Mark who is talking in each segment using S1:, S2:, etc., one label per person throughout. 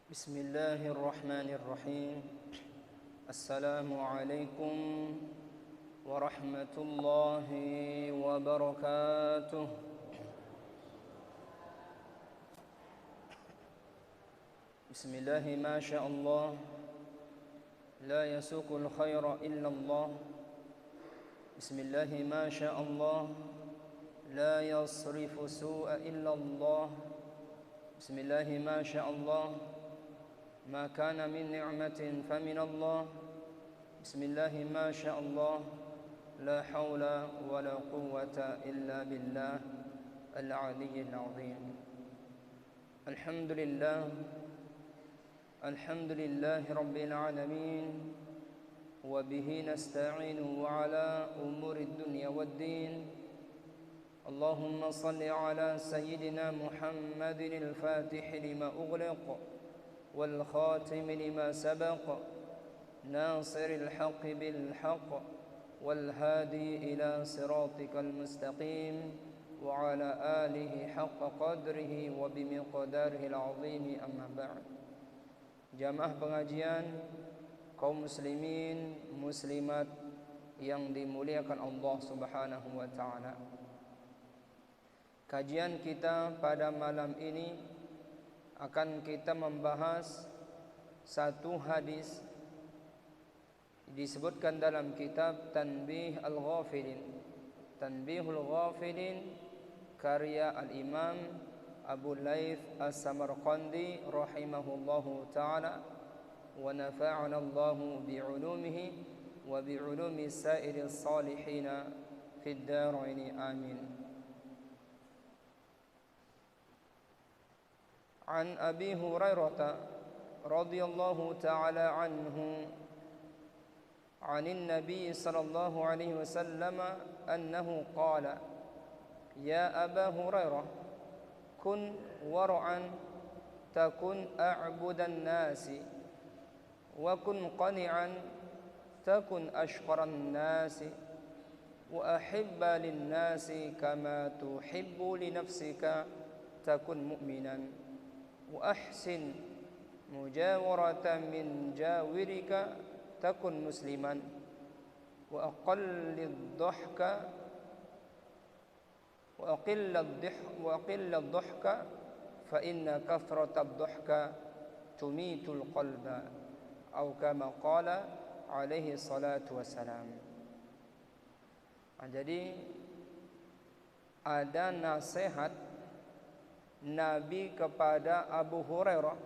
S1: بسم الله الرحمن الرحيم. السلام عليكم ورحمة الله وبركاته. بسم الله ما شاء الله لا يسوق الخير إلا الله. بسم الله ما شاء الله لا يصرف السوء إلا الله. بسم الله ما شاء الله ما كان من نعمة فمن الله. بسم الله ما شاء الله لا حول ولا قوة إلا بالله العلي العظيم. الحمد لله الحمد لله رب العالمين، وبه نستعين على أمور الدنيا والدين. اللهم صل على سيدنا محمد الفاتح لما أغلق والخاتم لما سبق ناصر الحق بالحق والهادي إلى صراطك المستقيم وعلى آله حق قدره وبمقداره العظيم. أما بعد. Jamaah pengajian kaum muslimin muslimat yang dimuliakan Allah Subhanahu wa taala. Kajian kita pada malam ini akan kita membahas satu hadis disebutkan dalam kitab Tanbih Al-Ghafilin. Tanbihul Ghafilin karya Al-Imam Abu Laith As-Samarqandi rahimahullahu ta'ala, wa nafa'ana Allahu bi'ulumihi wa bi'ulumi sairi salihina fid daraini amin. عن أبي هريرة رضي الله تعالى عنه عن النبي صلى الله عليه وسلم أنه قال: يا أبا هريرة كن ورعا تكن أعبد الناس، وكن قنعا تكن أشقر الناس، وأحب للناس كما تحب لنفسك تكن مؤمنا، وأحسن مجاورة من جاورك تكن مسلما، وأقل الضحك فإن كثرة الضحك تميت القلب، أو كما قال عليه الصلاة والسلام. Jadi ada nasihat Nabi kepada Abu Hurairah.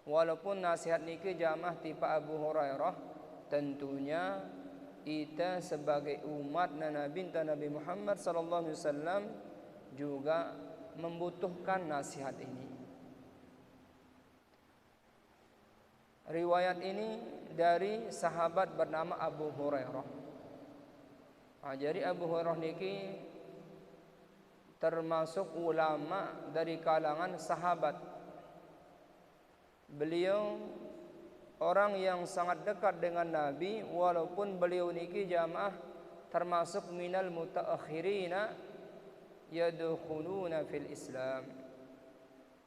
S1: Walaupun nasihat niki jamah tipe Abu Hurairah, tentunya kita sebagai umat Nabi Muhammad sallallahu alaihi wasallam juga membutuhkan nasihat ini. Riwayat ini dari sahabat bernama Abu Hurairah. Jadi Abu Hurairah niki termasuk ulama dari kalangan sahabat. Beliau orang yang sangat dekat dengan Nabi, walaupun beliau niki jamaah termasuk minal mutaakhirina yadkhuluna fil Islam.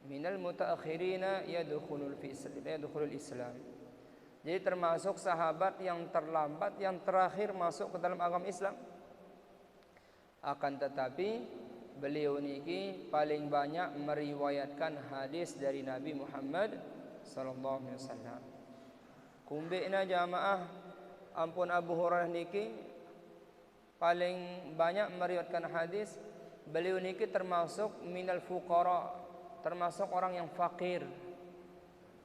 S1: Minal mutaakhirina yadkhulul Islam. Jadi termasuk sahabat yang terlambat, yang terakhir masuk ke dalam agama Islam. Akan tetapi beliau niki paling banyak meriwayatkan hadis dari Nabi Muhammad sallallahu alaihi wasallam. Kumbina jamaah ampun Abu Hurairah niki paling banyak meriwayatkan hadis. Beliau niki termasuk minal fuqara, termasuk orang yang fakir,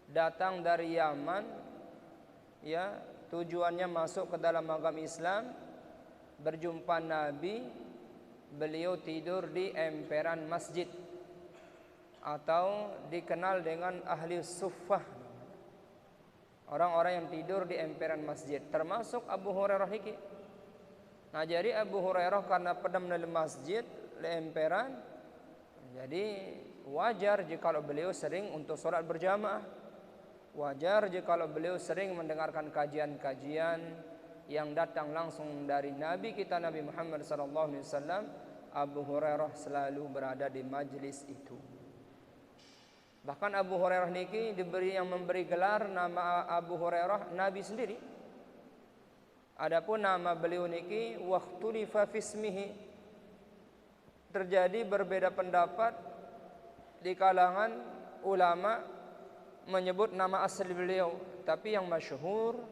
S1: datang dari Yaman, ya, tujuannya masuk ke dalam agama Islam, berjumpa Nabi. Beliau tidur di emperan masjid atau dikenal dengan ahli suffah, orang-orang yang tidur di emperan masjid, termasuk Abu Hurairah niki. Nah, jadi Abu Hurairah karena pernah di masjid di emperan, jadi wajar jika beliau sering untuk sholat berjamaah. Wajar jika beliau sering mendengarkan kajian-kajian yang datang langsung dari Nabi kita Nabi Muhammad SAW. Abu Hurairah selalu berada di majlis itu. Bahkan Abu Hurairah niki yang memberi gelar nama Abu Hurairah Nabi sendiri. Adapun nama beliau niki waqtulifa fismihi, terjadi berbeda pendapat di kalangan ulama menyebut nama asli beliau, tapi yang masyhur,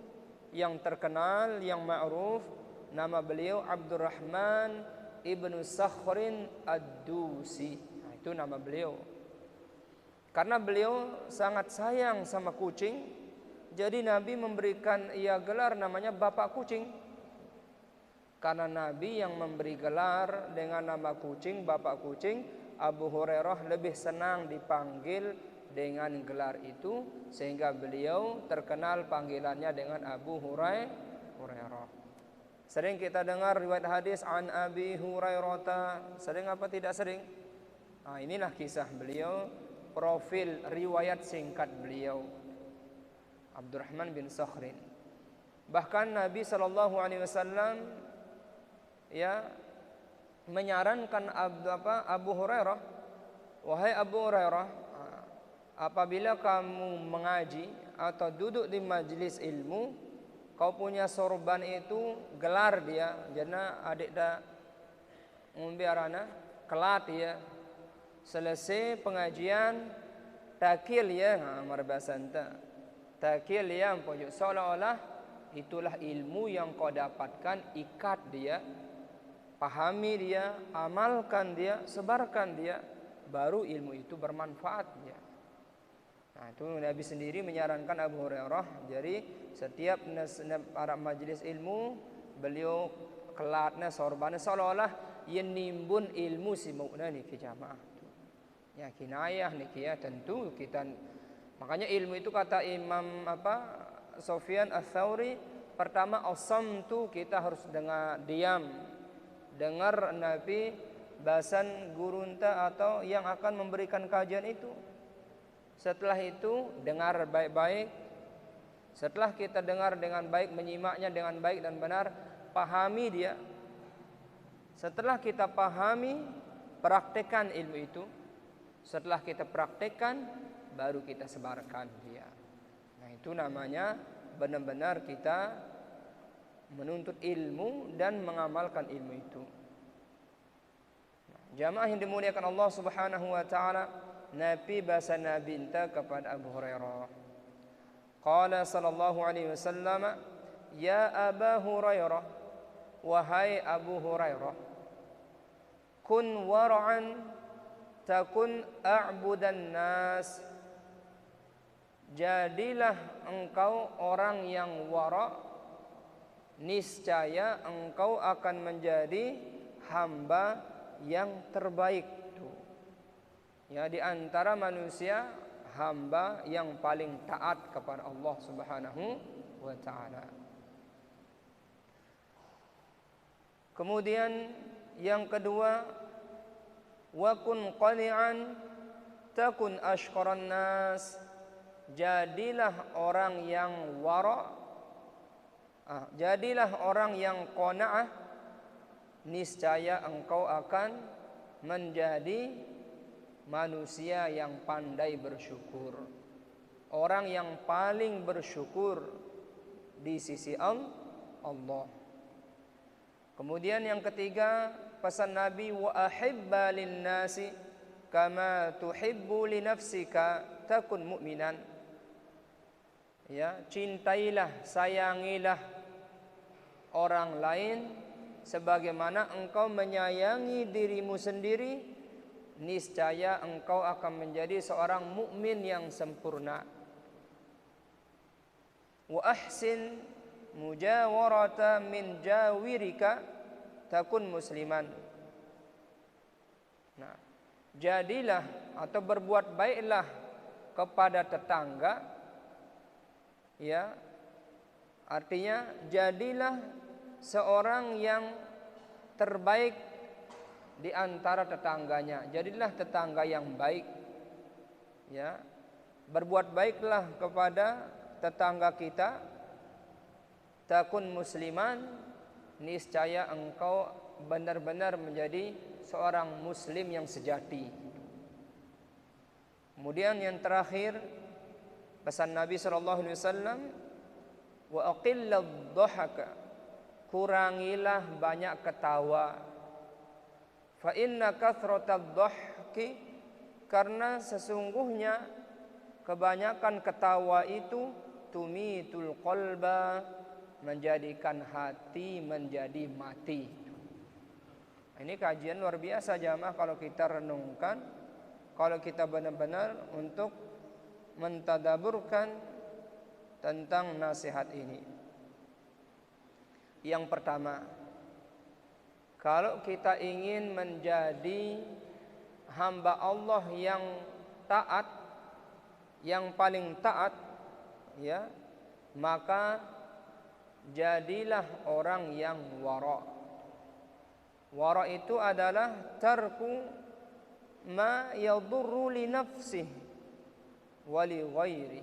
S1: yang terkenal, yang ma'ruf, nama beliau Abdurrahman ibnu Sakhrin Ad-Dusi. Nah, itu nama beliau. Karena beliau sangat sayang sama kucing, jadi Nabi memberikan ia gelar namanya Bapak Kucing. Karena Nabi yang memberi gelar dengan nama kucing, Bapak Kucing, Abu Hurairah lebih senang dipanggil dengan gelar itu, sehingga beliau terkenal panggilannya dengan Abu Hurairah. Sering kita dengar riwayat hadis an Abi Hurairah, sering apa tidak sering? Nah, inilah kisah beliau, profil riwayat singkat beliau, Abdurrahman bin Sakhrin. Bahkan Nabi SAW ya menyarankan Abu Hurairah, wahai Abu Hurairah, apabila kamu mengaji atau duduk di majelis ilmu, kau punya sorban itu gelar dia, jana adik dah ngumbiarana kelat ya. Selesai pengajian takil ya, bahasa enta takil ya, pojok seolah-olah itulah ilmu yang kau dapatkan, ikat dia, pahami dia, amalkan dia, sebarkan dia, baru ilmu itu bermanfaat dia. Nah, itu Nabi sendiri menyarankan Abu Hurairah. Jadi setiap para majelis ilmu, beliau kelatnya sorbannya seolah-olah ia nimbun ilmu si mu'na ni ke jamaah. Ya kinayah niki ya, tentu kita, makanya ilmu itu kata Imam Sufyan Ats-Tsauri, pertama as-samtu, kita harus diam, dengar Nabi bahasan gurunta atau yang akan memberikan kajian itu. Setelah itu dengar baik-baik. Setelah kita dengar dengan baik, menyimaknya dengan baik dan benar, pahami dia. Setelah kita pahami, praktekkan ilmu itu. Setelah kita praktekkan, baru kita sebarkan dia. Nah, itu namanya benar-benar kita menuntut ilmu dan mengamalkan ilmu itu. Nah, jamaah yang dimuliakan Allah Subhanahu wa taala, Nabi bahasa Nabi minta kepada Abu Hurairah. Qala sallallahu alaihi wasallam, ya Aba Hurairah, wahai Abu Hurairah, kun wara'an takun a'budan nas, jadilah engkau orang yang wara', niscaya engkau akan menjadi hamba yang terbaik. Ya, di antara manusia, hamba yang paling taat kepada Allah Subhanahu wa taala. Kemudian yang kedua, wa kun qani'an takun ashqaran nas, jadilah orang yang wara', jadilah orang yang qanaah, niscaya engkau akan menjadi manusia yang pandai bersyukur, orang yang paling bersyukur di sisi Allah. Kemudian yang ketiga, pesan Nabi, wa ahibba linnasi kama tuhibbu li nafsika takun mu'minan. Ya, cintailah, sayangilah orang lain sebagaimana engkau menyayangi dirimu sendiri, niscaya engkau akan menjadi seorang mukmin yang sempurna. Wa ahsin mujawarata min jawirika takun musliman. Nah, jadilah atau berbuat baiklah kepada tetangga, ya, artinya jadilah seorang yang terbaik di antara tetangganya. Jadilah tetangga yang baik, ya, berbuat baiklah kepada tetangga kita. Takun musliman, niscaya engkau benar-benar menjadi seorang muslim yang sejati. Kemudian yang terakhir pesan Nabi sallallahu alaihi wasallam, wa aqillad dhahaka, kurangilah banyak ketawa. Fa inna kathratad dhahki, karena sesungguhnya kebanyakan ketawa itu tumitul qalba, menjadikan hati menjadi mati. Ini kajian luar biasa jamaah kalau kita renungkan, kalau kita benar-benar untuk mentadaburkan tentang nasihat ini. Yang pertama, kalau kita ingin menjadi hamba Allah yang taat, yang paling taat, ya, maka jadilah orang yang wara'. Wara' itu adalah tarku ma yadurru li nafsihi wa li ghairi.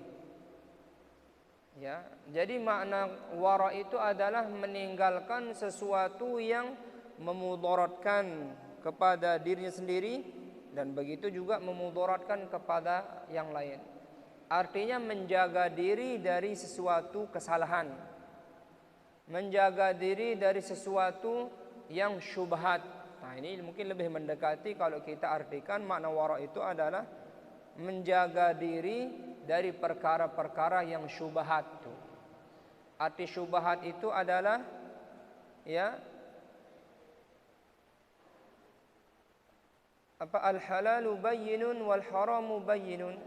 S1: Ya, jadi makna wara' itu adalah meninggalkan sesuatu yang memudaratkan kepada dirinya sendiri dan begitu juga memudaratkan kepada yang lain. Artinya menjaga diri dari sesuatu kesalahan, menjaga diri dari sesuatu yang syubhat. Nah, ini mungkin lebih mendekati kalau kita artikan makna wara' itu adalah menjaga diri dari perkara-perkara yang syubhat. Arti syubhat itu adalah, ya, al-halalu bayyinun wal haramu bayyinun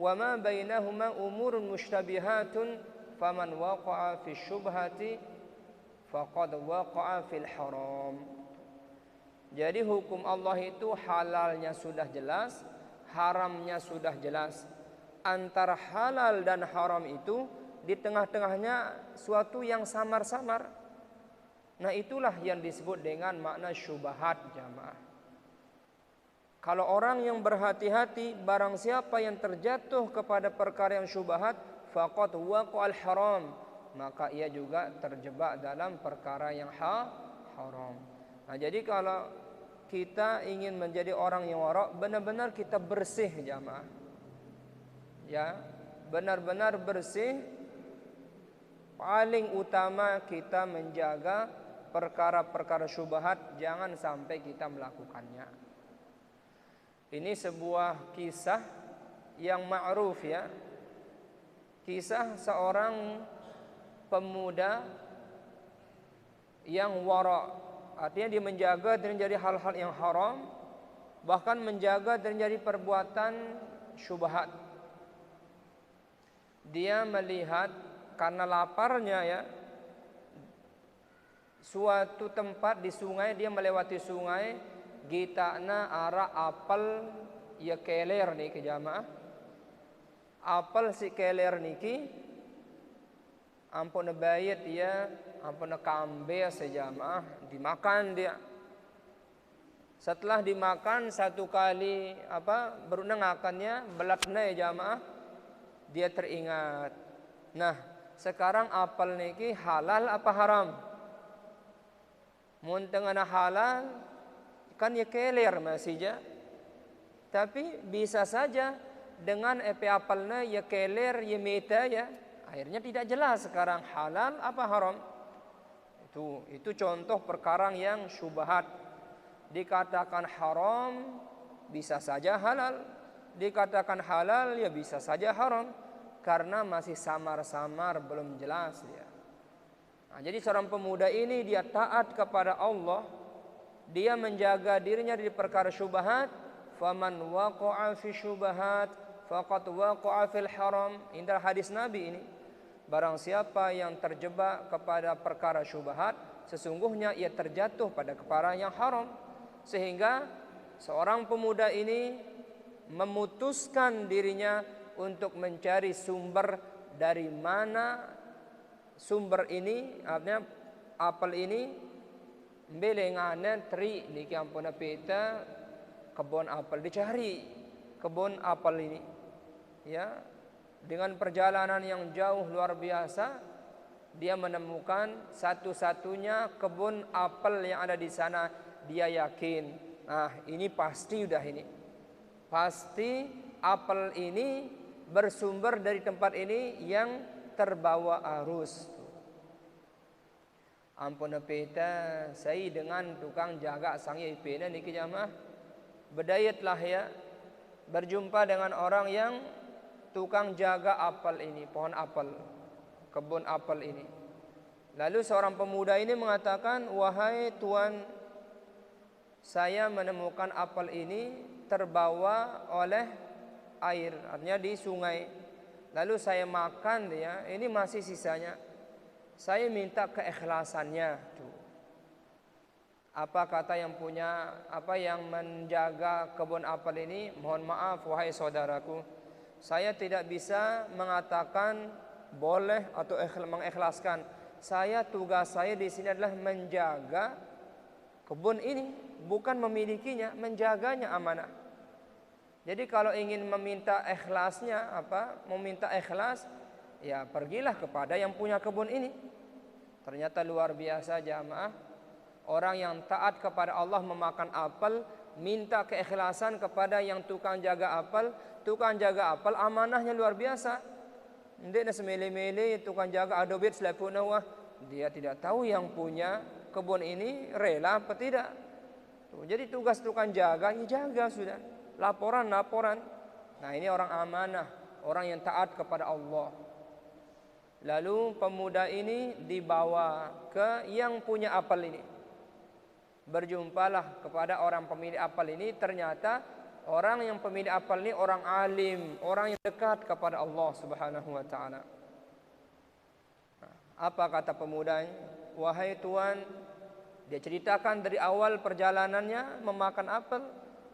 S1: wa ma bainahuma umurun mushtabihatun faman waqa'a fi syubhati faqad waqa'a fil haram. Jadi hukum Allah itu halalnya sudah jelas, haramnya sudah jelas. Antara halal dan haram itu di tengah-tengahnya suatu yang samar-samar. Nah, itulah yang disebut dengan makna syubhat jamaah. Kalau orang yang berhati-hati, barang siapa yang terjatuh kepada perkara yang syubhat, faqad waqa'al haram, maka ia juga terjebak dalam perkara yang haram. Nah, jadi kalau kita ingin menjadi orang yang wara', benar-benar kita bersih jamaah. Ya, benar-benar bersih. Paling utama kita menjaga perkara-perkara syubhat, jangan sampai kita melakukannya. Ini sebuah kisah yang ma'ruf, ya. Kisah seorang pemuda yang wara'. Artinya dia menjaga dari hal-hal yang haram, bahkan menjaga dari perbuatan syubhat. Dia melihat karena laparnya, ya, suatu tempat di sungai, dia melewati sungai, gitana arah apel ya keler nih ke jamaah. Apel si keler niki ampun bayat ya, ampun kambe sejamaah, dimakan dia. Setelah dimakan satu kali berunangakannya belatna ya jamaah, dia teringat. Nah, sekarang apel niki halal apa haram? Mun tengah halal kan ya keler masihnya. Tapi bisa saja dengan apelnya ya keler ya meta ya. Akhirnya tidak jelas sekarang halal apa haram. Itu contoh perkara yang syubhat. Dikatakan haram bisa saja halal, dikatakan halal ya bisa saja haram, karena masih samar-samar belum jelas ya. Nah, jadi seorang pemuda ini dia taat kepada Allah, dia menjaga dirinya dari perkara syubhat. Faman waqa'a fi syubhat faqad waqa'a fil haram. Indah hadis Nabi ini. Barang siapa yang terjebak kepada perkara syubhat, sesungguhnya ia terjatuh pada perkara yang haram. Sehingga seorang pemuda ini memutuskan dirinya untuk mencari sumber dari mana sumber ini, artinya apel ini belengane tri niki ampuna peta kebun apel, dicari kebun apel ini, ya. Dengan perjalanan yang jauh luar biasa, dia menemukan satu-satunya kebun apel yang ada di sana. Dia yakin, nah ini pasti udah ini. pasti apel ini bersumber dari tempat ini yang terbawa arus. Ampun peta saya dengan tukang jaga sang ipena niki jamaah berdayatlah ya berjumpa dengan orang yang tukang jaga apel ini, pohon apel, kebun apel ini. Lalu seorang pemuda ini mengatakan, wahai tuan, saya menemukan apel ini terbawa oleh air, artinya di sungai. Lalu saya makan dia, ini masih sisanya. Saya minta keikhlasannya. Tuh. Apa kata yang punya, apa yang menjaga kebun apel ini? Mohon maaf wahai saudaraku, saya tidak bisa mengatakan boleh atau mengikhlaskan. Tugas saya di sini adalah menjaga kebun ini, bukan memilikinya, menjaganya amanah. Jadi kalau ingin meminta ikhlasnya, meminta ikhlas, ya pergilah kepada yang punya kebun ini. Ternyata luar biasa jamaah, orang yang taat kepada Allah memakan apel, minta keikhlasan kepada yang tukang jaga apel. Tukang jaga apel amanahnya luar biasa. Ndek na semele-mele tukang jaga adobit selepuna wah, dia tidak tahu yang punya kebun ini rela apa tidak. Jadi tugas tukang jaga, ya jaga sudah. Laporan. Nah ini orang amanah, orang yang taat kepada Allah. Lalu pemuda ini dibawa ke yang punya apel ini. Berjumpalah kepada orang pemilik apel ini. Ternyata orang yang pemilik apel ini orang alim, orang yang dekat kepada Allah Subhanahu wa taala. Apa kata pemuda ini? Wahai tuan, dia ceritakan dari awal perjalanannya memakan apel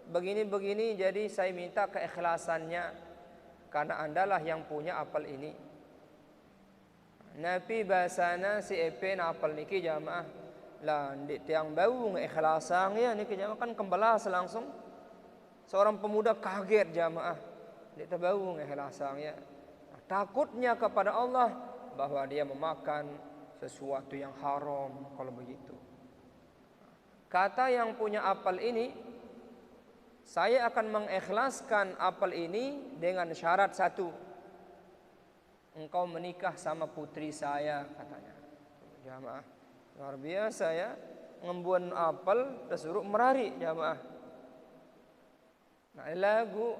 S1: begini-begini, jadi saya minta keikhlasannya karena andalah yang punya apel ini. Nabi bahasana si epen apel niki jamaah lah ndik tiang bau ngikhlasannya niki jamaah kan kembalas langsung. Seorang pemuda kaget jamaah, ndik terbau ngikhlasannya. Takutnya kepada Allah bahwa dia memakan sesuatu yang haram kalau begitu. Kata yang punya apel ini, saya akan mengikhlaskan apel ini dengan syarat satu. Engkau menikah sama putri saya, katanya. Jamaah, luar biasa ya. Ngembuan apel tersuruh merari jamaah. Nah lagu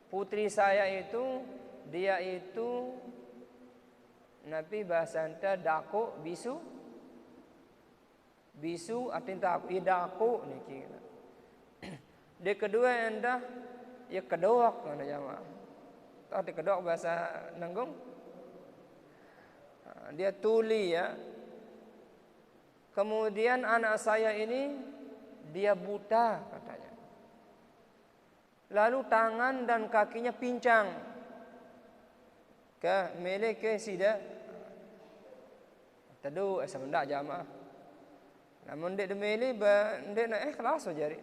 S1: putri saya itu, dia itu Nabi bahasanta dako bisu artinya dako niki. Dia kedua endah ya kedoak mana jamaah. Tahu kedoak bahasa Nanggung? Dia tuli ya. Kemudian anak saya ini dia buta katanya. Lalu tangan dan kakinya pincang. Ke mele ke sida. Tadu semendak jamaah. Namun dek demeli dek nak ikhlas jari.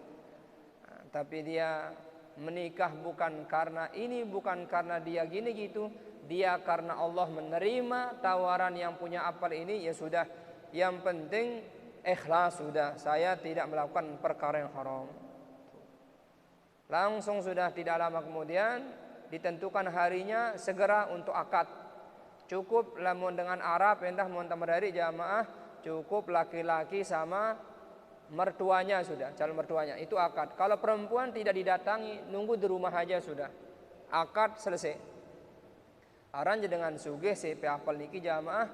S1: Tapi dia menikah bukan karena ini, bukan karena dia gini gitu. Dia karena Allah menerima tawaran yang punya apel ini, ya sudah. Yang penting ikhlas sudah. Saya tidak melakukan perkara yang haram. Langsung sudah tidak lama kemudian ditentukan harinya segera untuk akad. Cukup lamun dengan Arab entah mun tamadari jamaah, cukup laki-laki sama mertuanya sudah, calon mertuanya itu akad. Kalau perempuan tidak didatangi, nunggu di rumah aja sudah. Akad selesai. Aran dengan sugih CP apel niki jamaah,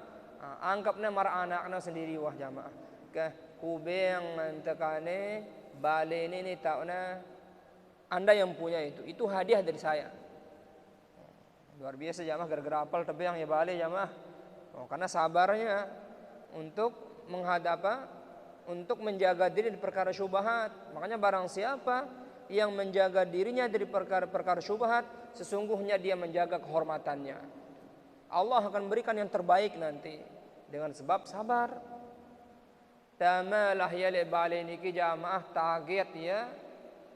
S1: anggapnya marah anaknya sendiri wah jamaah. Ke kubeng tekane bale ini tauna Anda yang punya itu hadiah dari saya. Luar biasa jamaah gara-gara apel tebang ya bale jamaah. Karena sabarnya untuk untuk menjaga diri dari perkara syubhat. Makanya barang siapa yang menjaga dirinya dari perkara-perkara syubhat, sesungguhnya dia menjaga kehormatannya. Allah akan berikan yang terbaik nanti dengan sebab sabar. Tamalah ya le bale niki jamaah target ya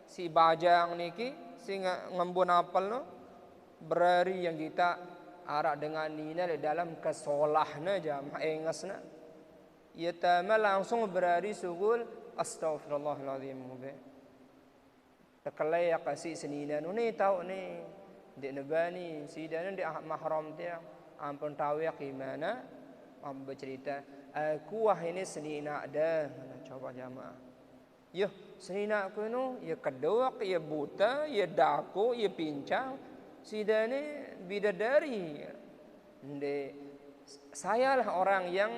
S1: si bajang niki sehingga ngembun apel no berari yang kita arak dengan nina dalam kesolahna jamaah engasna. Ya tama langsung berari sugul astaghfirullahaladzim. Terkelai kasih senina ni tahu ni di nebani sidana di mahram dia ampun tahu ya gimana bercerita aku wah ini senina ada coba jamaah ya senina aku nu ya kedok ya buta ya daku ya pincang sidane bidadari saya lah orang yang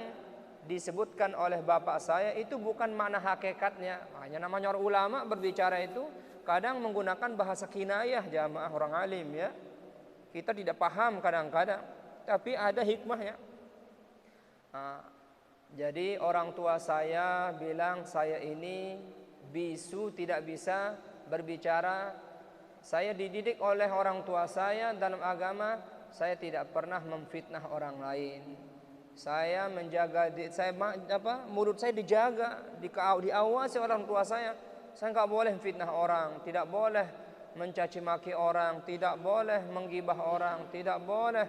S1: disebutkan oleh bapak saya itu bukan makna hakikatnya. Hanya namanya orang ulama berbicara itu kadang menggunakan bahasa kinayah jamaah orang alim ya. Kita tidak paham kadang-kadang, tapi ada hikmahnya. Jadi orang tua saya bilang saya ini bisu tidak bisa berbicara. Saya dididik oleh orang tua saya dalam agama, saya tidak pernah memfitnah orang lain. Saya menjaga mulut saya dijaga, diawasi orang tua saya. Saya enggak boleh fitnah orang, tidak boleh mencaci maki orang, tidak boleh menggibah orang, tidak boleh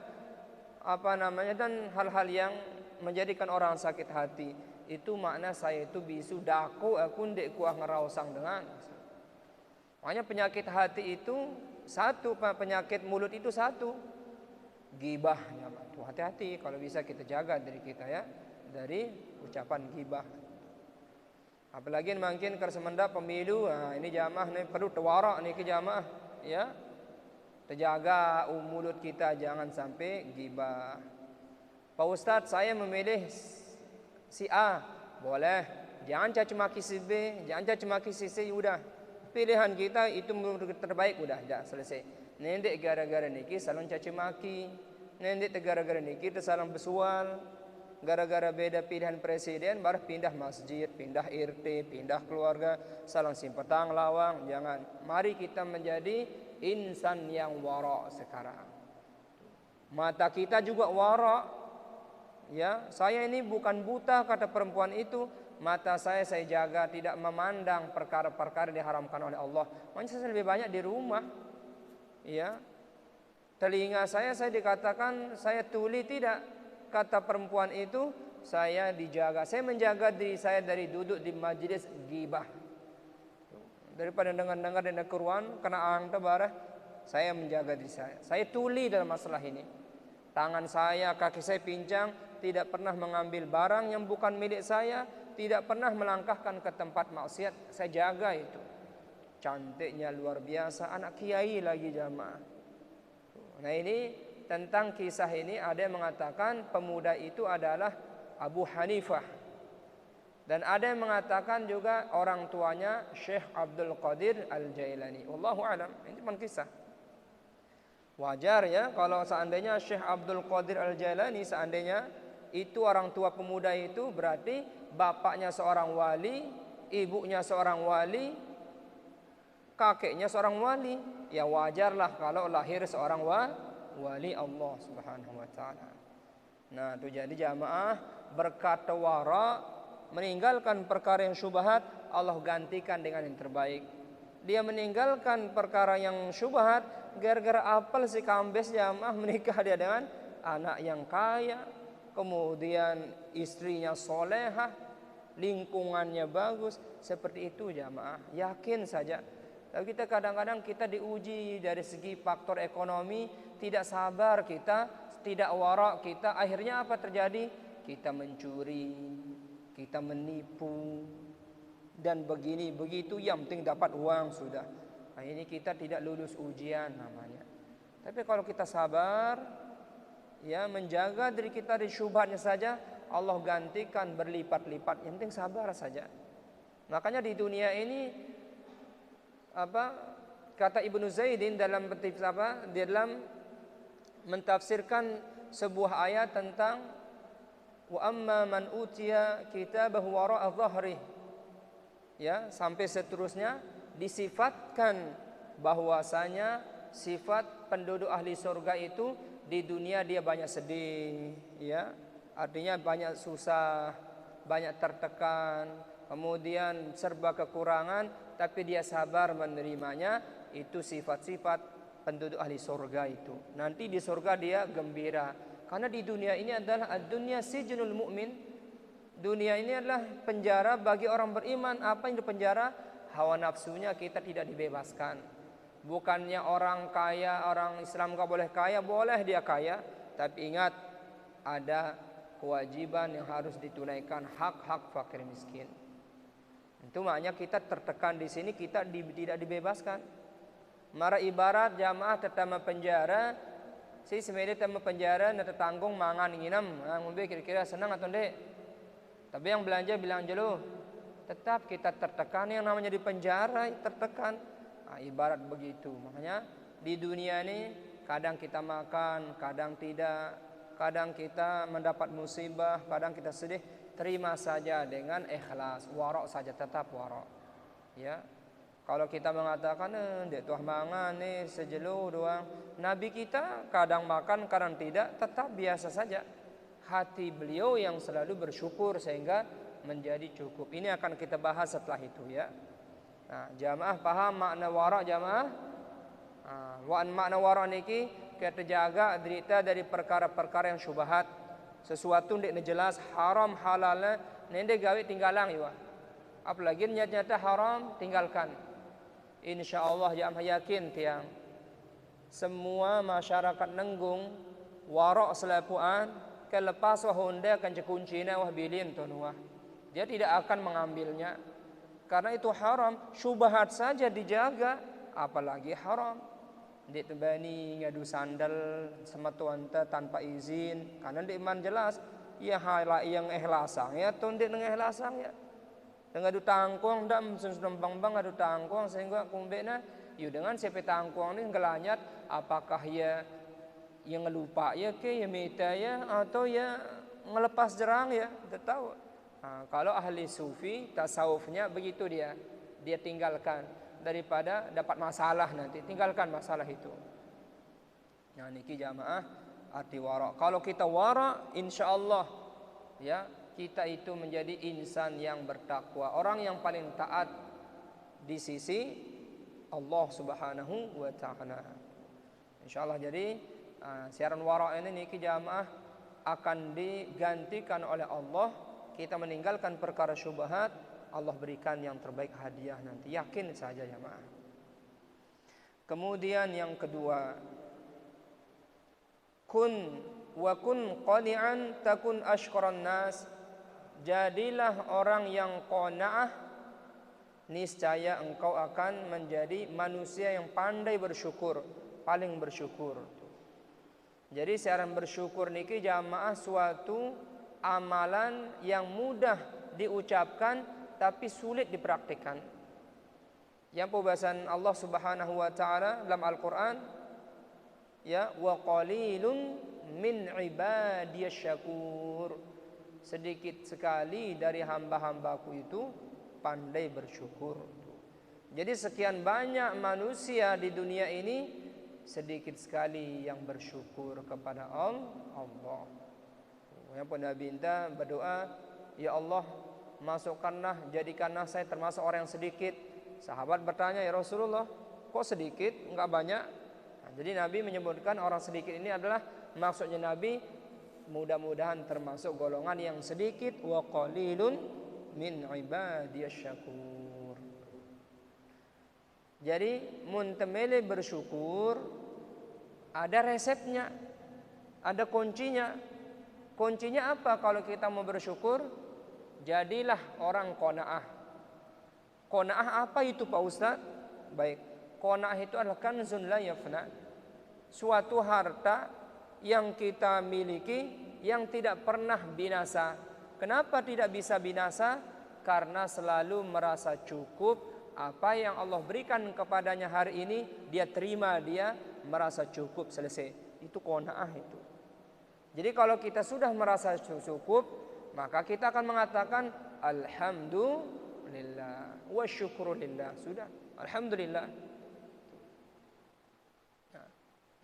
S1: dan hal-hal yang menjadikan orang sakit hati. Itu makna saya itu bisu daku aku ndek kuah ngerausang dengan. Makanya penyakit hati itu satu, penyakit mulut itu satu. Gibah ya, tuh hati-hati kalau bisa kita jaga diri kita ya dari ucapan gibah. Apalagi mungkin kersemenda pemilu, ini jamaah nih perlu tawarak nih ke jamaah ya. Terjaga mulut kita jangan sampai gibah. Pak Ustadz saya memilih si A, boleh. Jangan caci maki si B, jangan caci maki si C, udah. Pilihan kita itu terbaik udah selesai. Nendek gara-gara niki saling caci maki, nendek gara-gara niki kita saling bersual, gara-gara beda pilihan presiden baru pindah masjid, pindah RT, pindah keluarga, saling simpetang lawang. Jangan. Mari kita menjadi insan yang wara sekarang. Mata kita juga wara. Ya, saya ini bukan buta kata perempuan itu. Mata saya jaga tidak memandang perkara-perkara diharamkan oleh Allah. Makanya saya lebih banyak di rumah. Ya, telinga saya dikatakan saya tuli tidak, kata perempuan itu saya dijaga. Saya menjaga diri saya dari duduk di majelis gibah. Daripada dengar-dengar di keruan kena angta barah, saya menjaga diri saya. Saya tuli dalam masalah ini. Tangan saya, kaki saya pincang, tidak pernah mengambil barang yang bukan milik saya, tidak pernah melangkahkan ke tempat maksiat. Saya jaga itu. Cantiknya luar biasa, anak kiai lagi jamaah. Nah ini tentang kisah ini ada yang mengatakan pemuda itu adalah Abu Hanifah. Dan ada yang mengatakan juga orang tuanya Syekh Abdul Qadir Al-Jailani. Wallahu a'lam. Ini cuma kisah. Wajar ya kalau seandainya Syekh Abdul Qadir Al-Jailani seandainya itu orang tua pemuda itu berarti bapaknya seorang wali, ibunya seorang wali, kakeknya seorang wali. Ya wajarlah kalau lahir seorang wali Allah Subhanahu wa taala. Nah, itu jadi jamaah berkat wara meninggalkan perkara yang syubhat, Allah gantikan dengan yang terbaik. Dia meninggalkan perkara yang syubhat gara-gara apel si kambes jamaah menikah dia dengan anak yang kaya, kemudian istrinya solehah, lingkungannya bagus. Seperti itu jamaah, yakin saja. Tapi kita kadang-kadang kita diuji dari segi faktor ekonomi, tidak sabar kita, tidak warak kita, akhirnya apa terjadi? Kita mencuri, kita menipu, dan begini begitu, yang penting dapat uang sudah. Nah, ini kita tidak lulus ujian namanya. Tapi kalau kita sabar, ya menjaga diri kita dari syubhatnya saja, Allah gantikan berlipat-lipat. Yang penting sabar saja. Makanya di dunia ini kata Ibnu Zaidin dalam dalam mentafsirkan sebuah ayat tentang wa amma man utiya kitabahu wara'a dhahri, ya sampai seterusnya disifatkan bahwasanya sifat penduduk ahli surga itu di dunia dia banyak sedih, ya artinya banyak susah, banyak tertekan, kemudian serba kekurangan, tapi dia sabar menerimanya. Itu sifat-sifat penduduk ahli surga itu. Nanti di surga dia gembira. Karena di dunia ini adalah ad-dunya sijnul mu'min. Dunia ini adalah penjara bagi orang beriman. Apa yang dipenjara? hawa nafsunya kita tidak dibebaskan. Bukannya orang kaya, orang Islam nggak boleh kaya, boleh dia kaya, tapi ingat ada kewajiban yang harus ditunaikan, hak-hak fakir miskin. Itu maknanya kita tertekan di sini, kita tidak dibebaskan. Mara ibarat jamaah tetama penjara, si semedi tetama penjara, nanti tanggung mangan nginam, ngombe kira-kira senang atau ndek. Tapi yang belanja bilang jelo, tetap kita tertekan, yang namanya di penjara tertekan. Nah, ibarat begitu. Makanya di dunia ini kadang kita makan, kadang tidak, kadang kita mendapat musibah, kadang kita sedih. Terima saja dengan ikhlas, warok saja, tetap warok. Ya, kalau kita mengatakan dek tuah mangan nih sejelo doang, Nabi kita kadang makan, kadang tidak, tetap biasa saja. Hati beliau yang selalu bersyukur sehingga menjadi cukup. Ini akan kita bahas setelah itu ya. Nah, jamaah paham makna wara' jamaah? Makna wara' niki kita jaga derita dari perkara-perkara yang syubhat. Sesuatu ndek jelas haram halal nende gawe tinggalang ya. Apalagi nyata haram tinggalkan. Insyaallah jamaah yakin tiang. Semua masyarakat nenggung wara' selapuan kelepas wah honda akan cekuncina wah bilin tunuah. Dia tidak akan mengambilnya. Karena itu haram, syubhat saja dijaga, apalagi haram. Dek tebani ngadu sandal sama tuanta tanpa izin, karena dek iman jelas, ya hala yang ikhlasang ya, tundek dengan ikhlasang ya. Ngadu tangkuang dam sunsum bang ngadu tangkuang sehingga kumbena, yu dengan sepe tangkuang ini ngelanyat, apakah ya yang ngelupa ya ke ya meta ya atau ya ngelepas jerang ya, kita tahu. Nah, kalau ahli sufi tasawufnya begitu dia tinggalkan daripada dapat masalah nanti, tinggalkan masalah itu. Nah niki jamaah arti wara. Kalau kita wara, insyaallah ya kita itu menjadi insan yang bertakwa, orang yang paling taat di sisi Allah Subhanahu wa taala. Insyaallah jadi siaran wara ini niki jamaah akan digantikan oleh Allah. Kita meninggalkan perkara syubhat, Allah berikan yang terbaik hadiah nanti. Yakin saja ya jemaah. Kemudian yang kedua, kun qani'an takun ashqaran nas. Jadilah orang yang qanaah, niscaya engkau akan menjadi manusia yang pandai bersyukur, paling bersyukur. Jadi siaran bersyukur niki jamaah suatu amalan yang mudah diucapkan tapi sulit dipraktikkan. Yang pembahasan Allah Subhanahu wa taala dalam Al-Qur'an ya wa qalilun min ibadiyasy syakur. Sedikit sekali dari hamba-hambaku itu pandai bersyukur. Jadi sekian banyak manusia di dunia ini, sedikit sekali yang bersyukur kepada Allah. Yang pun Nabi minta berdoa, ya Allah masukkanlah, jadikanlah saya termasuk orang yang sedikit. Sahabat bertanya, ya Rasulullah kok sedikit, enggak banyak? Nah, jadi Nabi menyebutkan orang sedikit ini adalah maksudnya Nabi mudah-mudahan termasuk golongan yang sedikit. Wa qalilun min ibadiyasy syakur. Jadi muntemele bersyukur ada resepnya, ada kuncinya. Kuncinya apa kalau kita mau bersyukur? Jadilah orang qanaah. Qanaah apa itu Pak Ustaz? Baik, qanaah itu adalah kanzun la yafna. Suatu harta yang kita miliki yang tidak pernah binasa. Kenapa tidak bisa binasa? Karena selalu merasa cukup. Apa yang Allah berikan kepadanya hari ini, dia terima, dia merasa cukup, selesai. Itu qanaah itu. Jadi kalau kita sudah merasa cukup, maka kita akan mengatakan alhamdulillah wa syukrulillah. Sudah, alhamdulillah. Nah,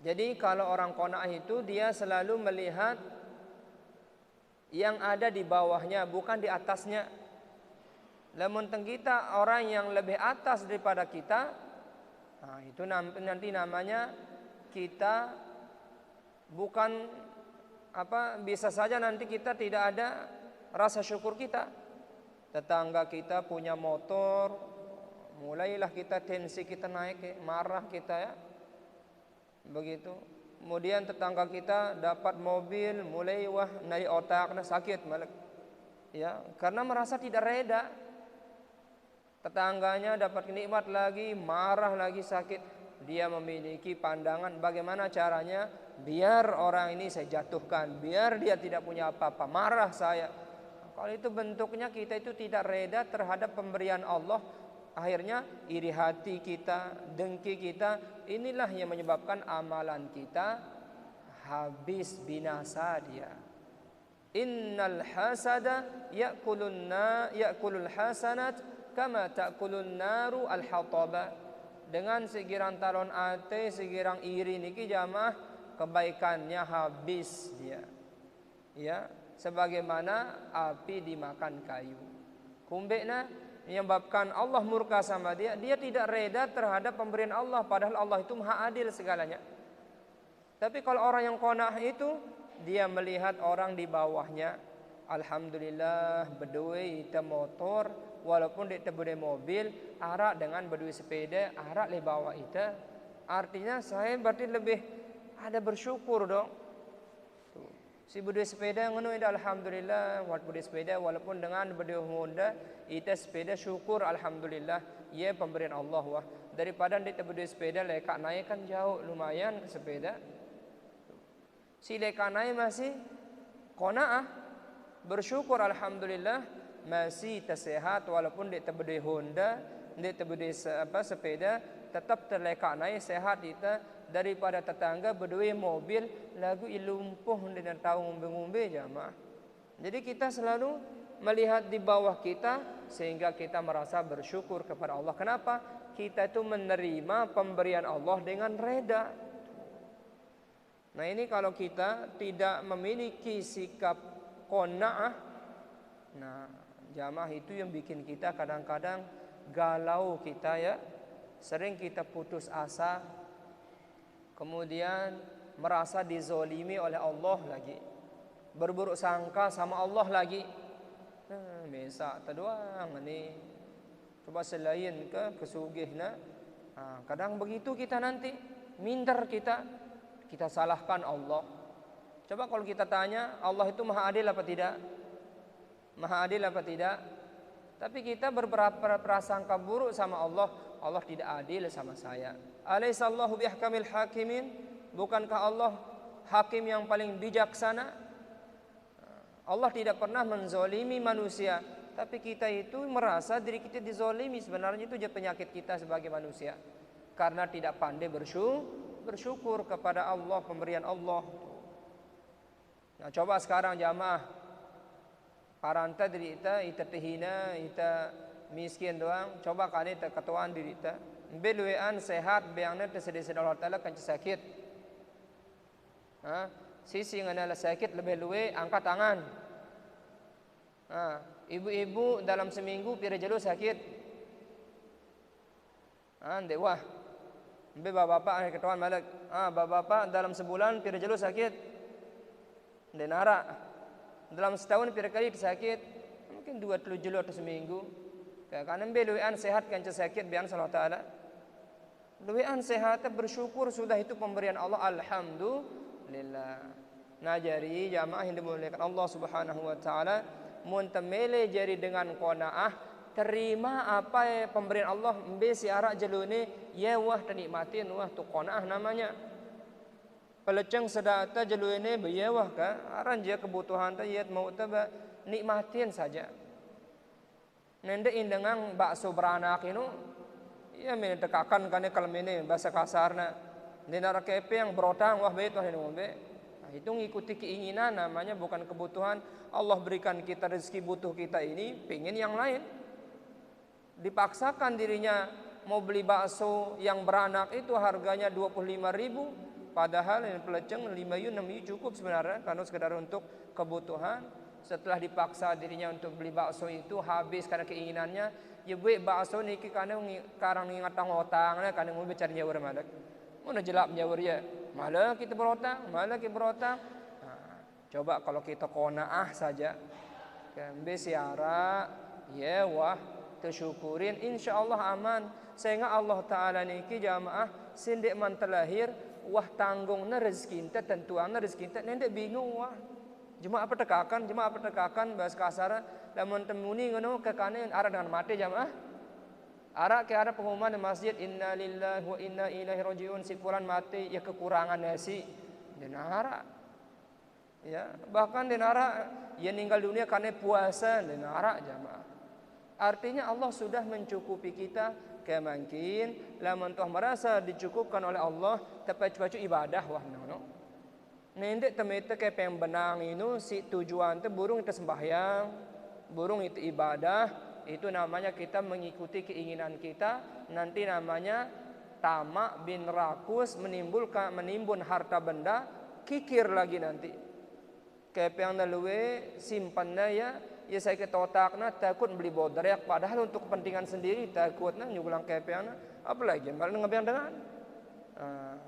S1: jadi kalau orang qanaah itu dia selalu melihat yang ada di bawahnya, bukan di atasnya. Lamun teng kita orang yang lebih atas daripada kita, nah itu nanti namanya kita bukan bisa saja nanti kita tidak ada rasa syukur kita. Tetangga kita punya motor mulailah kita tensi kita naik, marah kita ya. Begitu. Kemudian tetangga kita dapat mobil, mulai naik otaknya sakit malah. Ya, karena merasa tidak reda. Tetangganya dapat nikmat lagi, marah lagi, sakit. Dia memiliki pandangan bagaimana caranya biar orang ini saya jatuhkan, biar dia tidak punya apa-apa, marah saya. Kalau itu bentuknya kita itu tidak reda terhadap pemberian Allah, akhirnya iri hati kita, dengki kita, inilah yang menyebabkan amalan kita habis, binasa dia. Innal hasada ya'kulul hasanat kama ta'kulun naru al-hataba. Dengan sekirang talon ate, sekirang iri niki jamaah, kebaikannya habis dia. Ya, sebagaimana api dimakan kayu. Kumbekna menyebabkan Allah murka sama dia, dia tidak reda terhadap pemberian Allah, padahal Allah itu maha adil segalanya. Tapi kalau orang yang qanaah itu, dia melihat orang di bawahnya, alhamdulillah berdua kita motor, walaupun dia berdua mobil, arak dengan berdua sepeda, arak le bawah kita. Artinya saya berarti lebih ada bersyukur dong. Tuh. Si berdua sepeda ngono ida alhamdulillah, buat berdua sepeda walaupun dengan berdua Honda, kita sepeda syukur alhamdulillah, ya pemberian Allah wah. Daripada dia berdua sepeda lekak naik kan jauh lumayan ke sepeda. Si lekak naik masih qanaah, bersyukur alhamdulillah masih tersehat walaupun dia berdua Honda, dia berdua sepeda, tetap terlekak naik sehat kita daripada tetangga berdua mobil lagu ilumpuh dan tahu ngumbe-ngumbe jamaah. Jadi kita selalu melihat di bawah kita sehingga kita merasa bersyukur kepada Allah. Kenapa? Kita itu menerima pemberian Allah dengan reda. Nah ini kalau kita tidak memiliki sikap qanaah, nah jamaah itu yang bikin kita kadang-kadang galau kita ya. Sering kita putus asa, kemudian merasa dizolimi oleh Allah lagi, berburuk sangka sama Allah lagi. Mesa terdoang ni, coba selain ke kesugihna. Kadang begitu kita nanti minder kita salahkan Allah. Coba kalau kita tanya, Allah itu maha adil apa tidak? Maha adil apa tidak? Tapi kita berprasangka buruk sama Allah, Allah tidak adil sama saya. Alaihissallahu bihkamil hakimin? Bukankah Allah hakim yang paling bijaksana? Allah tidak pernah menzolimi manusia, tapi kita itu merasa diri kita dizolimi. Sebenarnya itu je penyakit kita sebagai manusia, karena tidak pandai bersyukur kepada Allah, pemberian Allah. Nah coba sekarang jamaah, paranta diri kita terhina, kita miskin doang. Coba kali kita ketuaan diri kita, beluean sehat, beangnya tersedia Allah Taala kan sakit. Sisi ngana sakit lebih luwe angkat tangan. Ibu-ibu dalam seminggu pira jelo sakit. Ndek wah. Mbe bapak ketuaan malak. Bapak dalam sebulan pira jelo sakit. Ndek nara. Dalam setahun pira kali sakit. Mungkin 2-3 jelo atau seminggu. Karena mbe luwean sehat kan sakit biang Allah Taala. Luwean sehat bersyukur sudah itu pemberian Allah, alhamdulillah. Nah jari jamaah yang dimuliakan Allah Subhanahu wa taala, mun temele jari dengan qanaah, terima apa pemberian Allah, mbe si arak jelune ya wah ternikmatin, wah tu qanaah namanya. Peleceng sedata jelune be ya wah ka aran je kebutuhan ta yat mau ta nikmatin saja. Nende indengang bakso beranak inu ya men tekakan kane kalmene bahasa kasarna. Dina rakepe yang berotang wah bait wah ngombe. Itu ngikuti keinginan namanya, bukan kebutuhan. Allah berikan kita rezeki butuh kita ini, pengen yang lain. Dipaksakan dirinya mau beli bakso yang beranak itu harganya 25.000, padahal yang peleceng 5 yu 6 yu cukup sebenarnya karena sekedar untuk kebutuhan. Setelah dipaksa dirinya untuk beli bakso itu habis karena keinginannya, ya buat bakso niki karena karang ngingatang otangnya karena mau cari jawar madak. Mana jelap jawar ya? Malah kita berotang. Coba kalau kita qanaah saja, kembe siara, ya wah tersyukurin, insyaallah aman. Sehingga Allah Ta'ala niki jamaah sindik man terlahir wah tanggungna rezeki ente tentuanna rezeki ente nende bingung wah. Jemaah pertekakan bahasa kasar lamun temuni ngono kekane arah dengan mati jamaah. Arah ke arah pengumuman di masjid inna lillahi wa inna ilaihi rajiun si fulan mati ya kekurangan nasi dan arah. Ya, bahkan dan arah ya meninggal dunia karena puasa dan arah jamaah. Artinya Allah sudah mencukupi kita kemungkin lamun toh merasa dicukupkan oleh Allah tepat-tepat ibadah wah no. Nendek temete ke pembenang itu si tujuan te burung itu sembahyang, burung itu ibadah, itu namanya kita mengikuti keinginan kita, nanti namanya tamak bin rakus menimbun harta benda, kikir lagi nanti. Kepeng luwe simpannya ya saya ke otakna takut beli bodrek padahal untuk kepentingan sendiri takutnya nyugulang kepengna apalagi malah ngebiang dengan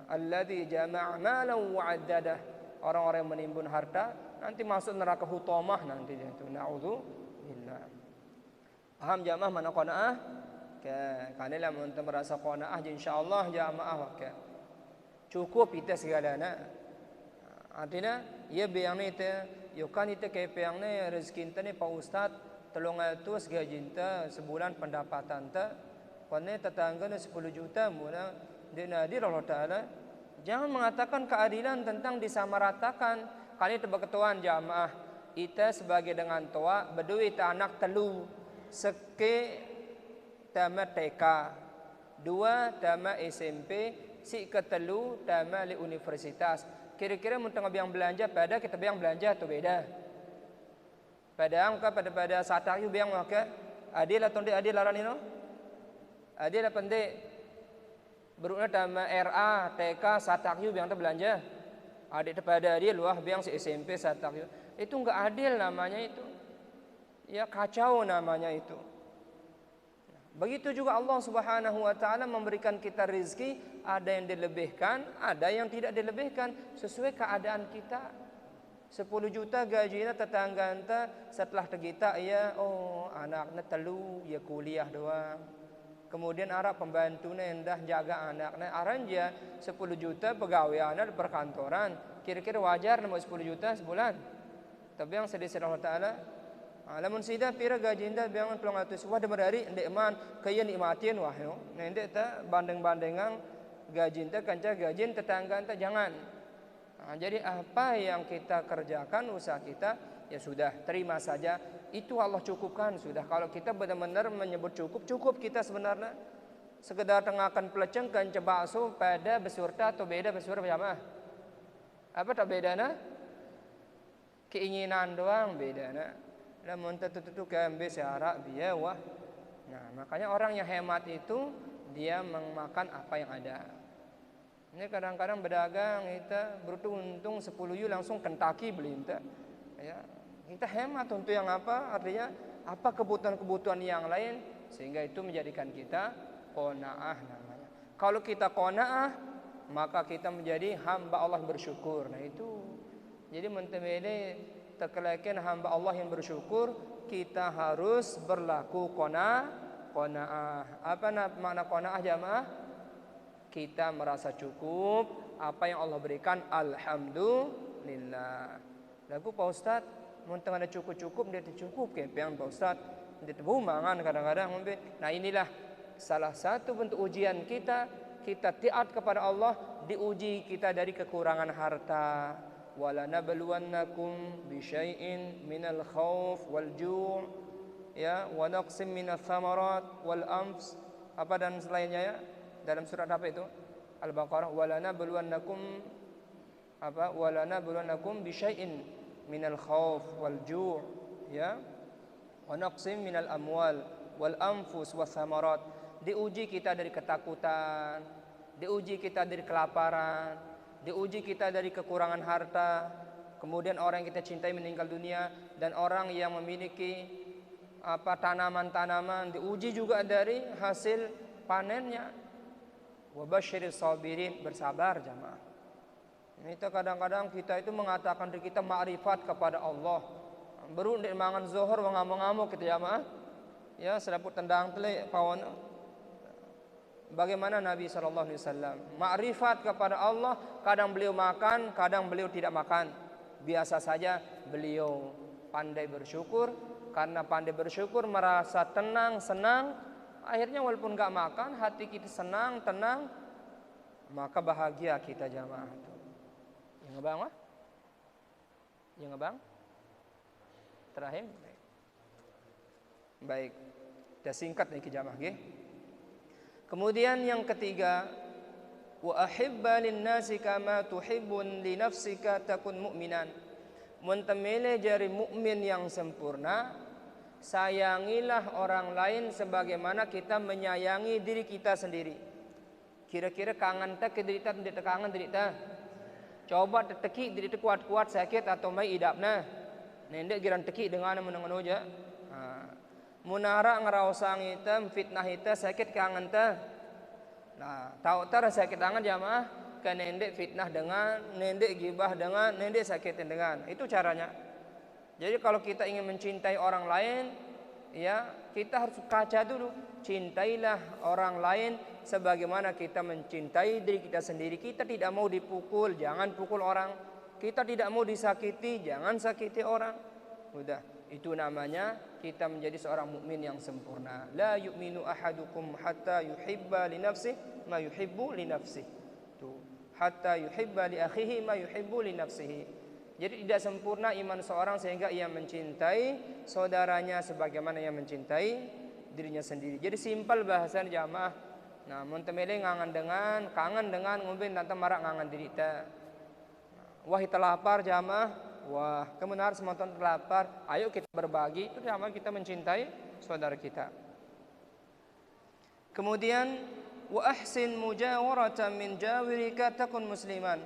S1: alladzi jama'a malan wa 'addadah, orang-orang yang menimbun harta nanti masuk neraka hutamah nanti itu naudzubillah. Paham jamaah mana qanaah kanila mun merasa qanaah insyaallah jamaah ke cukup kita segalana. Artinya ia biang ni te yokan itu kepeng ni rezeki ente ni Pak Ustaz 300 gaji ente sebulan pendapatan ente kone tetangga ni 10 juta mula dinadir Allah Taala. Jangan mengatakan keadilan tentang disamaratakan. Kali itu berketuan jamaah kita sebagai dengan tua berduit anak telu seke tamat TK, 2 tamat SMP, si ketelu tamat li universitas. Kira-kira mun tengah biang belanja pada kita biang belanja atau beda? Pada angka pada saat biang maka adil atau tidak adil laran ini? Adil apa tidak? Berukna tama RA, TK, satakyu biang tu belanja. Adik pada dia luah biang si SMP satakyu. Itu enggak adil namanya itu. Ya kacau namanya itu. Begitu juga Allah Subhanahu wa taala memberikan kita rezeki, ada yang dilebihkan, ada yang tidak dilebihkan sesuai keadaan kita. 10 juta gajinya tetangga ente setelah tegita ya anaknya telu ya kuliah doang. Kemudian arah pembantunya hendak jaga anaknya. Aranja 10 juta pegawaiannya di perkantoran. Kira-kira wajar nama 10 juta sebulan. Tapi yang sedih Allah Ta'ala alamun sida pira gaji indah biangan pulang atus wah demari ndek man kaya nikmatin wah yo. Ndek ta bandeng-bandengan gaji indah kanca gaji tetangga ente jangan. Jadi apa yang kita kerjakan usaha kita ya sudah terima saja. Itu Allah cukupkan sudah. Kalau kita benar-benar menyebut cukup kita sebenarnya. Sekedar tengahkan peleceng kanca bakso pada besurta atau beda besurta jamaah. Apa tak bedana? Keinginan doang bedana. Lamun tentu KMB seharap dia wah. Nah, makanya orang yang hemat itu dia memakan apa yang ada. Ini kadang-kadang berdagang kita beruntung 10 yu langsung Kentucky beli kita. Ya, kita hemat untuk yang apa? Artinya apa kebutuhan-kebutuhan yang lain sehingga itu menjadikan kita qanaah namanya. Kalau kita qanaah maka kita menjadi hamba Allah bersyukur. Nah itu. Jadi mentemele terkelakin hamba Allah yang bersyukur, kita harus berlaku qanaah. Apa makna qanaah jamaah? Kita merasa cukup apa yang Allah berikan, alhamdulillah. Lagu Pak Ustaz, mun tengah ada cukup dia cukup ke piang Pak Ustaz. Dia bumangan kadang-kadang. Nah inilah salah satu bentuk ujian kita taat kepada Allah, diuji kita dari kekurangan harta. Wala nabluwannakum bi syai'in minal khauf wal ju' ya wa naqsim minats thamarat wal anfus apa dan selainnya ya dalam surat apa itu Al-Baqarah wala nabluwannakum bi syai'in minal khauf wal ju' ya wa naqsim minal amwal wal anfus was thamarat. Diuji kita dari ketakutan, diuji kita dari kelaparan, diuji kita dari kekurangan harta, kemudian orang yang kita cintai meninggal dunia, dan orang yang memiliki tanaman-tanaman diuji juga dari hasil panennya. Wa basyiris sabirin, bersabar jamaah. Ini kadang-kadang kita itu mengatakan diri kita ma'rifat kepada Allah. Baru ndek mangan zuhur ngamuk-ngamuk kita jamaah. Ya, sedaput tendang telik pawon. Bagaimana Nabi SAW makrifat kepada Allah, kadang beliau makan, kadang beliau tidak makan. Biasa saja beliau pandai bersyukur. Karena pandai bersyukur merasa tenang, senang. Akhirnya walaupun gak makan, hati kita senang, tenang, maka bahagia kita jamaah. Ya ngebang wah? Ya ngebang? Terakhir. Baik. Dah singkat nih jamaah nggih. Kemudian yang ketiga, wa ahibba lin-nasi kama tuhibbun li nafsika takun mu'minan. Mentemele jari mukmin yang sempurna, sayangilah orang lain sebagaimana kita menyayangi diri kita sendiri. Kira-kira kangen tak ke diri tak, tidak kangen diri tak. Coba teki diri tak kuat-kuat sakit atau mai idapna. Nendek giran teki dengan menengono aja. Munara ngerasang kita, fitnah kita sakit kangen tak. Nah, tahu tar sakit kangen jamaah, kan nendek fitnah dengan, nendek gibah dengan, nendek sakitin dengan. Itu caranya. Jadi kalau kita ingin mencintai orang lain, ya kita harus kaca dulu. Cintailah orang lain sebagaimana kita mencintai diri kita sendiri. Kita tidak mau dipukul, jangan pukul orang. Kita tidak mau disakiti, jangan sakiti orang. Udah, itu namanya kita menjadi seorang mukmin yang sempurna. La yu'minu ahadukum hatta yuhibba li nafsihi ma yuhibbu li nafsihi. Tuh, hatta yuhibba li akhihi ma yuhibbu li nafsihi. Jadi tidak sempurna iman seorang sehingga ia mencintai saudaranya sebagaimana ia mencintai dirinya sendiri. Jadi simpel bahasan jamaah. Nah, montemele kangen dengan ngumpin tante marak ngangan diri ta. Wah, kita lapar jamaah. Wah, kebenar semonton terlapar. Ayo kita berbagi. Itu jamaah kita mencintai saudara kita. Kemudian wa ahsin mujawaratan min jawirika takun musliman.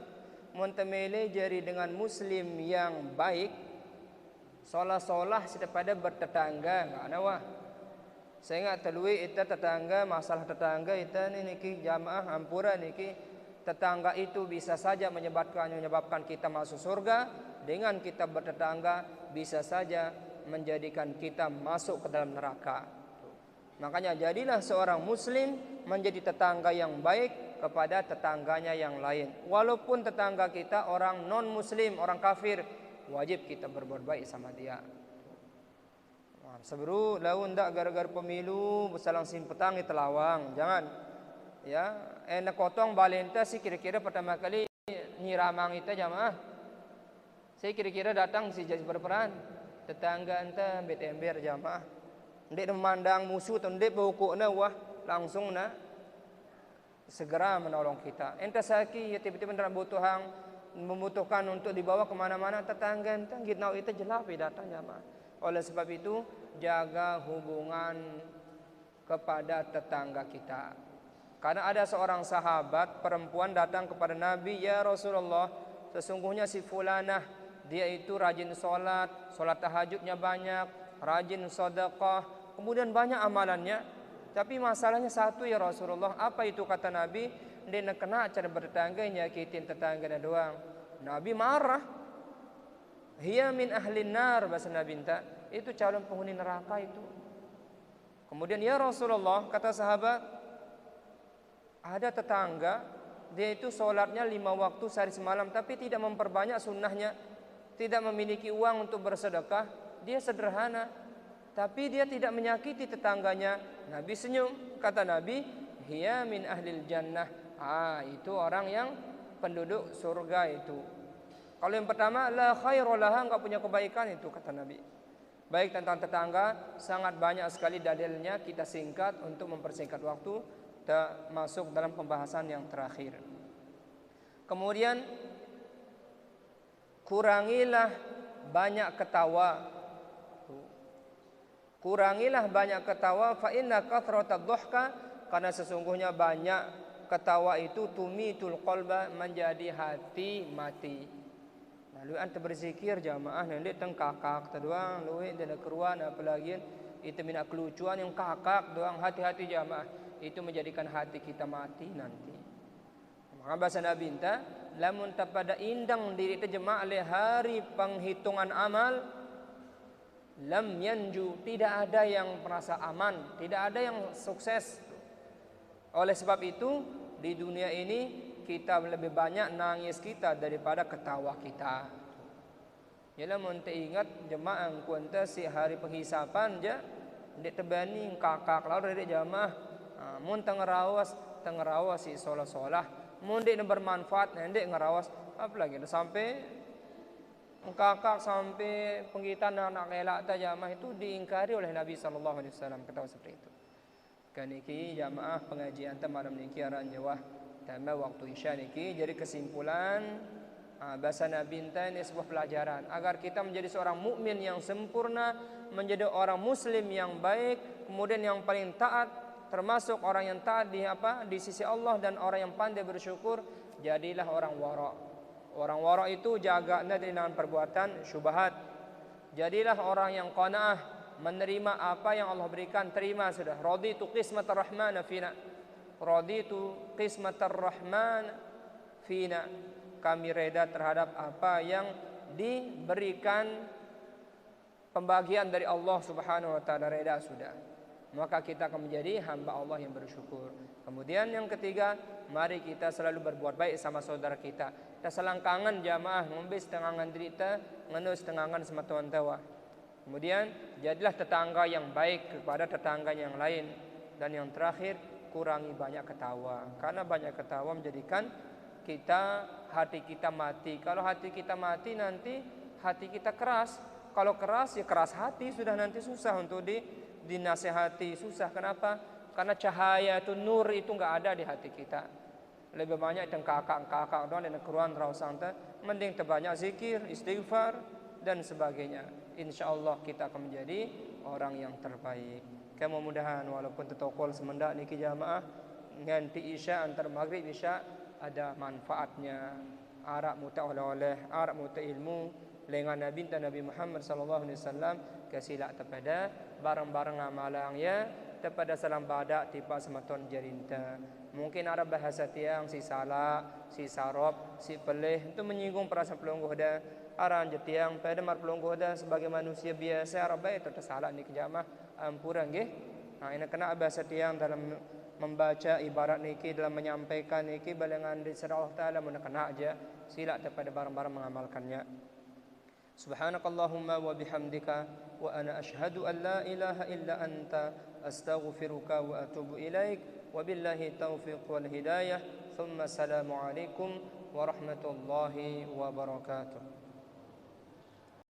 S1: Montemele jari dengan muslim yang baik, solah-solah daripada bertetangga. Ada wah. Saya ingat telui itu tetangga, masalah tetangga itu niki jamaah ampura niki tetangga itu bisa saja menyebabkan kita masuk surga, dengan kita bertetangga bisa saja menjadikan kita masuk ke dalam neraka. Makanya jadilah seorang muslim menjadi tetangga yang baik kepada tetangganya yang lain. Walaupun tetangga kita orang non muslim, orang kafir, wajib kita berbuat baik sama dia. Sebelum laun ndak gara-gara pemilu besalang simpetang itu lawang, jangan. Ya, enak kotong balenta sih kira-kira pertama kali nyiramang itu jamaah. Saya kira-kira datang sih jadi berperan tetangga ente betember jamaah. Ndek memandang musuh atau ndek bokokna wah langsung na segera menolong kita. Ente saki ya tiba-tiba membutuhkan untuk dibawa kemana-mana tetangga ente gitnau itu jelap datang jamaah. Oleh sebab itu jaga hubungan kepada tetangga kita. Karena ada seorang sahabat perempuan datang kepada Nabi, ya Rasulullah, sesungguhnya si fulanah dia itu rajin sholat tahajudnya banyak, rajin sedekah, kemudian banyak amalannya. Tapi masalahnya satu ya Rasulullah. Apa itu kata Nabi? Dia nak kena cara bertetangga nyakitin tetangganya doang. Nabi marah. Hiya min ahlin nar, bahasa Nabi minta. Itu calon penghuni neraka itu. Kemudian ya Rasulullah, kata sahabat, ada tetangga dia itu sholatnya 5 waktu sehari semalam, tapi tidak memperbanyak sunnahnya, tidak memiliki uang untuk bersedekah. Dia sederhana, tapi dia tidak menyakiti tetangganya. Nabi senyum, kata Nabi, hiya min ahlil jannah. Itu orang yang penduduk surga itu. Kalau yang pertama, la khairolaha, enggak punya kebaikan itu, kata Nabi. Baik, tentang tetangga sangat banyak sekali dalilnya, kita singkat untuk mempersingkat waktu. Kita masuk dalam pembahasan yang terakhir. Kemudian kurangilah banyak ketawa. Kurangilah banyak ketawa, fa inna kathrata dhahka, karena sesungguhnya banyak ketawa itu tumitul qalba, menjadi hati mati. Lalu anta berzikir jamaah nanti teng kakak doang, luwe dan keruan apalagi itu minat kelucuan yang kakak doang, hati-hati jamaah, itu menjadikan hati kita mati nanti. Maka bahasa Nabi minta lamun pada indang diri itu jemaah le hari penghitungan amal, lam yanju, tidak ada yang merasa aman, tidak ada yang sukses. Oleh sebab itu di dunia ini kita lebih banyak nangis kita daripada ketawa kita. Yalah mun ingat jemaah kuanta si hari penghisapan je dek tebani kakak lalu dari jamaah mun tengerawas si solah-solah mun dek bermanfaat ndek ngerawas apalagi sampai kakak sampai penggitan anak elak ta jamaah itu diingkari oleh Nabi sallallahu alaihi wasallam kata seperti itu. Kaniki jamaah pengajian malam niki aran jawah tambah waktu isya niki jadi kesimpulan bahasa Nabi ini sebuah pelajaran agar kita menjadi seorang mukmin yang sempurna, menjadi orang muslim yang baik, kemudian yang paling taat, termasuk orang yang taat di sisi Allah dan orang yang pandai bersyukur. Jadilah orang wara. Orang wara itu jaga dengan perbuatan syubhat. Jadilah orang yang qanaah, menerima apa yang Allah berikan, terima sudah. Raditu qismatar rahman fina. Raditu qismatar rahman fina. Kami reda terhadap apa yang diberikan pembagian dari Allah Subhanahu wa taala, reda sudah. Maka kita akan menjadi hamba Allah yang bersyukur. Kemudian yang ketiga, mari kita selalu berbuat baik sama saudara kita. Kita selangkangan jamaah ngombis tengangan derita, ngenus tengangan sama tuan tawa. Kemudian jadilah tetangga yang baik kepada tetangga yang lain. Dan yang terakhir, kurangi banyak ketawa. Karena banyak ketawa menjadikan hati kita mati. Kalau hati kita mati nanti hati kita keras. Kalau keras ya keras hati sudah nanti susah untuk dinasehati, susah. Kenapa? Karena cahaya itu nur itu enggak ada di hati kita. Lebih banyak yang kakak doang dan keruan rausang mending terbanyak zikir, istighfar dan sebagainya. Insyaallah kita akan menjadi orang yang terbaik. Mudah-mudahan walaupun tetokol semendak niki jamaah nganti isya antar maghrib isya ada manfaatnya. Arak muta oleh-oleh, arak muta ilmu dengan Nabi Muhammad sallallahu alaihi wasallam kasilak kepada barang-barang amalan ya kepada salam badak tipa sematon jarinta. Mungkin ada bahasa tiang si salah, si sarop, si pelih itu menyinggung perasaan pelungguh dah. Aran jetiang pada mar pelungguh dah sebagai manusia biasa Arab itu tersalah ni kejamah ampura nggih. Nah ini kena bahasa tiang dalam membaca ibarat niki dalam menyampaikan niki balengan di Allah Taala menekana aja sila kepada barang-barang mengamalkannya. Subhanakallahumma wa bihamdika wa ana ashhadu an la ilaha illa anta astaghfiruka wa atubu ilaik wa billahi taufiq wal hidayah thumma assalamu alaikum warahmatullahi wabarakatuh.